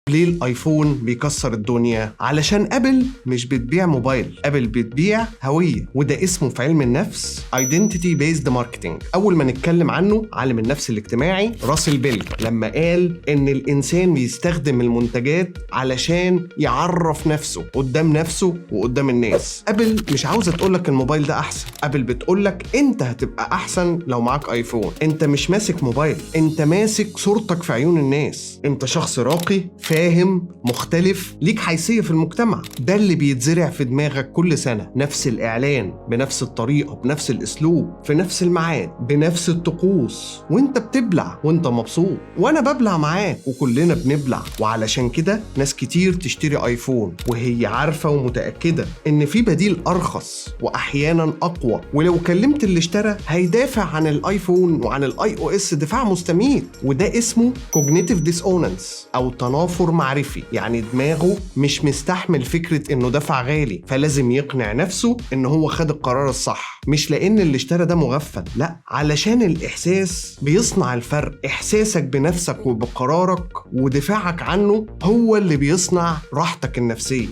ليه الايفون بيكسر الدنيا؟ علشان ابل مش بتبيع موبايل، ابل بتبيع هوية، وده اسمه في علم النفس Identity Based Marketing. اول ما نتكلم عنه عالم النفس الاجتماعي راسل بيل لما قال ان الانسان بيستخدم المنتجات علشان يعرف نفسه قدام نفسه وقدام الناس. ابل مش عاوزة تقولك الموبايل ده احسن، ابل بتقولك انت هتبقى احسن لو معاك ايفون. انت مش ماسك موبايل، انت ماسك صورتك في عيون الناس، انت شخص راقي فاهم مختلف ليك حيثية في المجتمع. ده اللي بيتزرع في دماغك كل سنة، نفس الاعلان بنفس الطريقة بنفس الاسلوب في نفس الميعاد بنفس الطقوس، وانت بتبلع وانت مبسوط، وانا ببلع معاك وكلنا بنبلع. وعلشان كده ناس كتير تشتري ايفون وهي عارفة ومتأكدة ان في بديل ارخص واحيانا اقوى، ولو كلمت اللي اشترى هيدافع عن الايفون وعن الاي او اس دفاع مستميت. وده اسمه cognitive dissonance او تنافر معرفي، يعني دماغه مش مستحمل فكرة انه دفع غالي فلازم يقنع نفسه ان هو خد القرار الصح، مش لان اللي اشترى ده مغفل، لا، علشان الاحساس بيصنع الفرق. احساسك بنفسك وبقرارك ودفاعك عنه هو اللي بيصنع راحتك النفسية.